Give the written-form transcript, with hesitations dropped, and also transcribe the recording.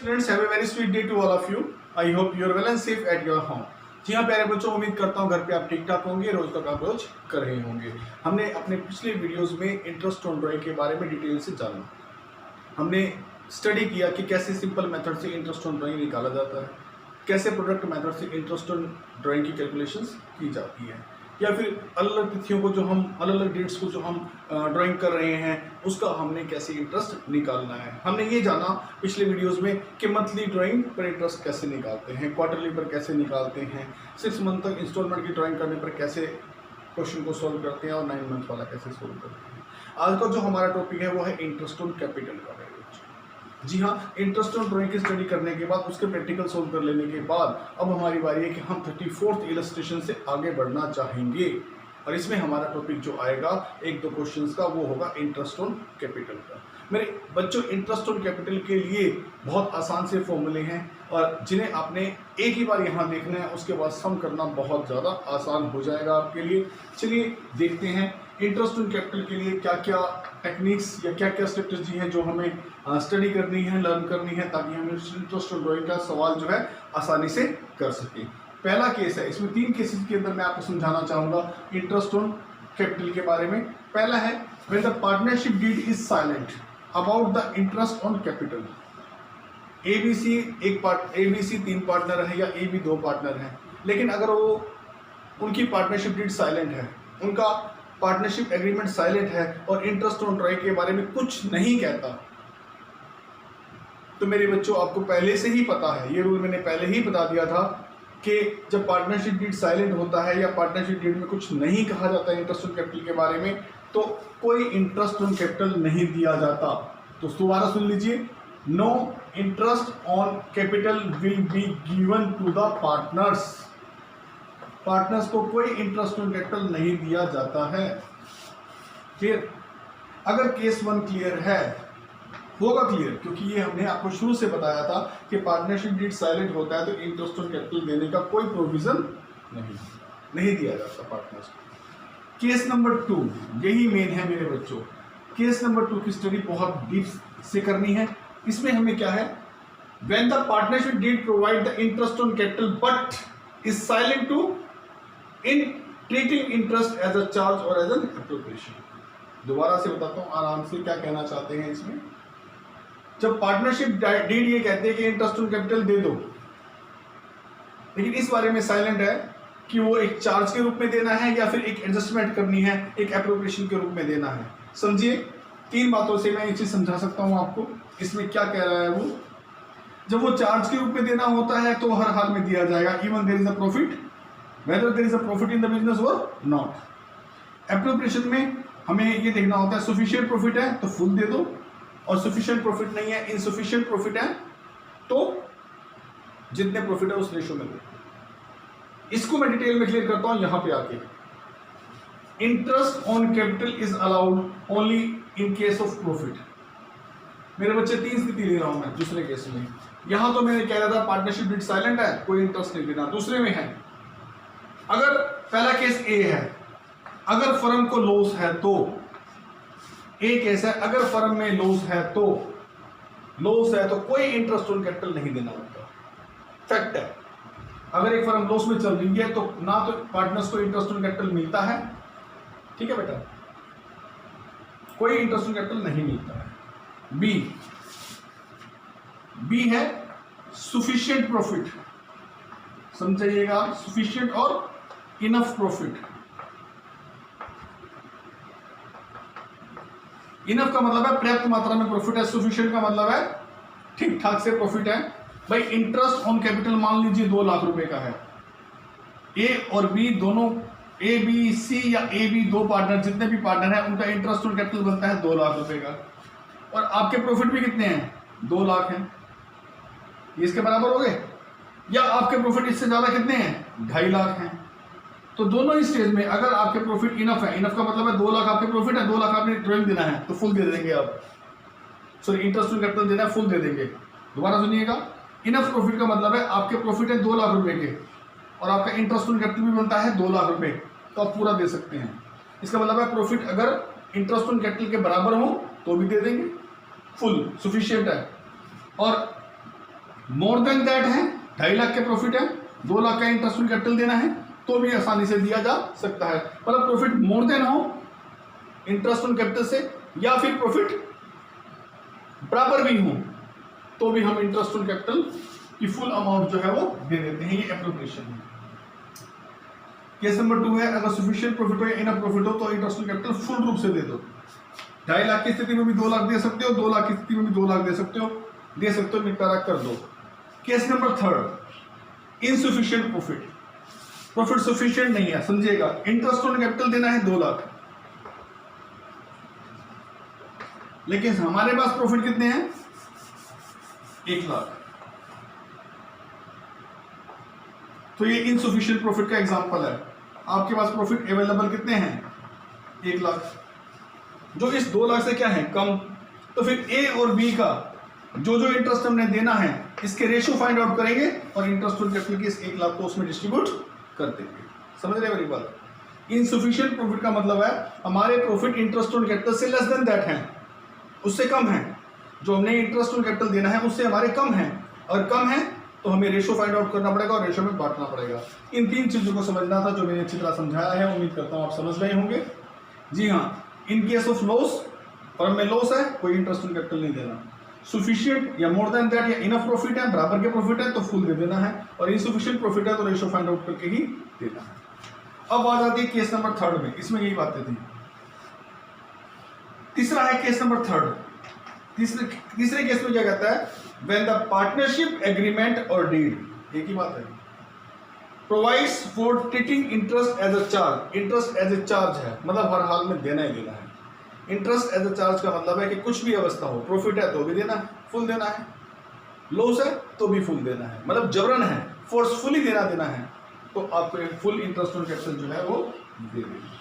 Students, have a very sweet day to all of you. I hope you are well and safe at your home. जी हाँ प्यारे बच्चों, उम्मीद करता हूँ घर पे आप ठीक ठाक होंगे, रोज तक आप रोज कर रहे होंगे। हमने अपने पिछले वीडियोस में इंटरेस्ट ऑन ड्राइंग के बारे में डिटेल से जाना। हमने स्टडी किया कि कैसे सिंपल मेथड से इंटरेस्ट ऑन ड्राइंग निकाला जाता है, कैसे प्रोडक्ट मेथड से इंटरेस्ट ऑन ड्राइंग की कैलकुलेशंस की जाती है, या फिर अलग अलग तिथियों को जो हम अलग अलग डेट्स को जो हम ड्राइंग कर रहे हैं उसका हमने कैसे इंटरेस्ट निकालना है। हमने ये जाना पिछले वीडियोस में कि मंथली ड्राइंग पर इंटरेस्ट कैसे निकालते हैं, क्वार्टरली पर कैसे निकालते हैं, 6 मंथ तक इंस्टॉलमेंट की ड्राइंग करने पर कैसे क्वेश्चन को सॉल्व करते हैं और 9 मंथ वाला कैसे सॉल्व करते हैं। आज का जो हमारा टॉपिक है वो है इंटरेस्ट ऑन कैपिटल का। जी हाँ, इंटरेस्ट ऑन ड्राइंग की स्टडी करने के बाद उसके प्रैक्टिकल सोल्व कर लेने के बाद अब हमारी बारी है कि हम 34th इलस्ट्रेशन से आगे बढ़ना चाहेंगे और इसमें हमारा टॉपिक जो आएगा 1-2 क्वेश्चंस का वो होगा इंटरेस्ट ऑन कैपिटल का। मेरे बच्चों, इंटरेस्ट ऑन कैपिटल के लिए बहुत आसान से फॉर्मूले हैं और जिन्हें आपने एक ही बार यहाँ देखना है, उसके बाद सम करना बहुत ज़्यादा आसान हो जाएगा आपके लिए। चलिए देखते हैं इंटरेस्ट ऑन कैपिटल के लिए क्या क्या टेक्निक्स या क्या क्या स्ट्रेटजी हैं जो हमें स्टडी करनी है, लर्न करनी है, ताकि हम इंटरेस्ट ऑन ड्राइंग का सवाल जो है आसानी से कर सकें। पहला केस है, इसमें 3 केसेस के अंदर मैं आपको समझाना चाहूँगा इंटरेस्ट ऑन कैपिटल के बारे में। पहला है when the partnership deed is silent about the interest on capital. ABC 3 partner है या AB 2 पार्टनर हैं, लेकिन अगर वो उनकी पार्टनरशिप डीड साइलेंट है, उनका पार्टनरशिप एग्रीमेंट साइलेंट है और इंटरेस्ट ऑन ड्राइंग के बारे में कुछ नहीं कहता, तो मेरे बच्चों आपको पहले से ही पता है, ये रूल मैंने पहले ही बता दिया था कि जब पार्टनरशिप डीड साइलेंट होता है या पार्टनरशिप डीड में कुछ नहीं कहा जाता है इंटरेस्ट ऑन कैपिटल के बारे में, तो कोई इंटरेस्ट ऑन कैपिटल नहीं दिया जाता। तो दोबारा सुन लीजिए, no interest on capital will be given to the partners. Partners को कोई इंटरेस्ट ऑन कैपिटल नहीं दिया जाता है। फिर अगर केस 1 क्लियर है, होगा क्लियर, क्योंकि ये हमने आपको शुरू से बताया था कि पार्टनरशिप डीड साइलेंट होता है तो इंटरेस्ट ऑन कैपिटल देने का कोई प्रोविजन नहीं दिया जाता पार्टनर्स को। केस नंबर 2 यही मेन है मेरे बच्चों। केस नंबर 2 की स्टडी बहुत डीप से करनी है। इसमें हमें क्या है, when the partnership deed provide the interest on capital but is silent to in treating interest as a charge और एज एन एप्रोप्रिएशन। दोबारा से बताता हूं आराम से क्या कहना चाहते हैं इसमें। जब पार्टनरशिप डीड ये कहते हैं कि इंटरेस्ट ऑन कैपिटल दे दो, लेकिन इस बारे में साइलेंट है कि वो एक चार्ज के रूप में देना है या फिर एक एडजस्टमेंट करनी है, एक एप्रोप्रिएशन के रूप में देना है। समझिए, 3 बातों से मैं ये चीज समझा सकता हूं आपको। इसमें क्या कह रहा है वो, जब वो चार्ज के रूप में देना होता है तो हर हाल में दिया जाएगा, even there is a profit, whether there is a profit in the business और नॉट। एप्रोप्रिएशन में हमें ये देखना होता है, सफिशिएंट प्रॉफिट है तो फुल दे दो, और सफिशिएंट प्रॉफिट नहीं है, इनसफिशिएंट प्रॉफिट है तो जितने प्रॉफिट है उस रेशो में दो। इसको मैं डिटेल में क्लियर करता हूं यहां पे आके। Interest on capital is allowed only in case of profit. मेरे बच्चे 3 स्थिति ले रहा हूं मैं दूसरे केस में। यहां तो मैंने कह रहा था पार्टनरशिप डीड साइलेंट है, कोई इंटरेस्ट नहीं देना। दूसरे में है, अगर पहला केस ए है, अगर फर्म को लॉस है तो ए केस है, अगर फर्म में लॉस है तो कोई इंटरेस्ट ऑन कैपिटल नहीं देना होता। फैक्ट है, अगर एक फर्म लॉस में चल रही है तो ना तो पार्टनर्स को इंटरेस्ट ऑन कैपिटल मिलता है, ठीक है बेटा, कोई इंटरेस्ट ऑन कैपिटल नहीं मिलता है। बी है सफिशिएंट प्रॉफिट। समझिएगा, सफिशिएंट और इनफ प्रॉफिट। इनफ का मतलब है पर्याप्त मात्रा में प्रॉफिट है, सफिशिएंट का मतलब है ठीक ठाक से प्रॉफिट है। भाई इंटरेस्ट ऑन कैपिटल मान लीजिए 2 लाख रुपए का है, ए और बी दोनों, ए बी सी या ए बी 2 पार्टनर, जितने भी पार्टनर हैं उनका इंटरेस्ट ऑन कैपिटल बनता है 2 लाख रुपए का, और आपके प्रॉफिट भी कितने हैं, 2 लाख हैं। ये इसके बराबर हो गए, या आपके प्रॉफिट इससे ज्यादा कितने हैं, 2.5 लाख हैं। तो दोनों ही स्टेज में अगर आपके प्रॉफिट इनफ है, इनफ का मतलब है 2 लाख आपके प्रॉफिट है, 2 लाख आपने ड्राइंग देना है तो फुल दे देंगे आप, सॉरी इंटरेस्ट ऑन कैपिटल देना है, फुल दे देंगे। दोबारा सुनिएगा, इनफ प्रॉफिट का मतलब है आपके प्रॉफिट है 2 लाख रुपए के और आपका इंटरेस्ट ऑन कैपिटल भी बनता है 2 लाख रुपए, तो आप पूरा दे सकते हैं। इसका मतलब है प्रॉफिट अगर इंटरेस्ट ऑन कैपिटल के बराबर हो तो भी दे देंगे, फुल सफिशिएंट है। और मोर देन दैट है, 2.5 लाख के प्रॉफिट है, 2 लाख का इंटरेस्ट ऑन कैपिटल देना है, तो भी आसानी से दिया जा सकता है। मतलब प्रॉफिट मोर देन हो इंटरेस्ट ऑन कैपिटल से, या फिर प्रॉफिट बराबर भी हो, तो भी हम इंटरेस्ट ऑन कैपिटल की फुल अमाउंट जो है वो दे देते हैं। ये एप्रोप्रिएशन है। केस नंबर 2 है, अगर सफिशिएंट प्रॉफिट हो या इनफ प्रॉफिट हो तो इंटरेस्ट ऑन कैपिटल फुल रूप से दे दो। 2.5 लाख की स्थिति में भी 2 लाख दे सकते हो, 2 लाख की स्थिति में भी 2 लाख दे सकते हो, निपटारा कर दो। Case number 3, insufficient profit, profit sufficient नहीं है, समझिएगा, इंटरेस्ट ऑन कैपिटल देना है 2 लाख, लेकिन हमारे पास प्रॉफिट कितने हैं, 1 लाख, तो ये इनसफिशिएंट प्रॉफिट का एग्जांपल है। आपके पास प्रॉफिट अवेलेबल कितने हैं, 1 लाख, जो इस 2 लाख से क्या है, कम। तो फिर ए और बी का जो इंटरेस्ट हमने देना है, इसके रेशियो फाइंड आउट करेंगे और इंटरेस्ट ऑन कैपिटल के इस 1 लाख को उसमें डिस्ट्रीब्यूट कर देंगे। समझ रहे हैं मेरी बात? इनसफिशिएंट प्रॉफिट का मतलब है हमारे प्रॉफिट इंटरेस्ट ऑन कैपिटल से लेस देन दैट है, उससे कम है, जो हमने इंटरेस्ट ऑन कैपिटल देना है उससे हमारे कम है, और कम है तो हमें रेशियो फाइंड आउट करना पड़ेगा और रेशियो में बांटना पड़ेगा। इन 3 चीजों को समझना था, जो मैंने अच्छी तरह समझाया है, उम्मीद करता हूं आप समझ गए होंगे। जी हाँ, in case of loss, firm में लॉस है, कोई इंटरेस्ट ऑन कैपिटल नहीं देना। सफिशिएंट या मोर देन दैट या इनफ प्रॉफिट है, बराबर के प्रॉफिट है, तो फुल दे देना है, और इनसफिशिएंट प्रॉफिट है तो रेशियो फाइंड आउट करके ही देना है। अब आ जाती है केस नंबर 3 में, इसमें यही बातें थी। तीसरा है केस नंबर 3। तीसरे केस में क्या कहता है, व्हेन द पार्टनरशिप एग्रीमेंट और डीड, एक ही बात है, provides for treating interest as a charge, interest as a charge है, मतलब हर हाल में देना ही देना है। इंटरेस्ट एज अ चार्ज का मतलब है कि कुछ भी अवस्था हो, प्रॉफिट है तो भी देना है, फुल देना है, लॉस है तो भी फुल देना है, मतलब जबरन है, फोर्सफुली देना है, तो आपको फुल इंटरेस्ट ऑन कैपिटल जो है वो दे देना।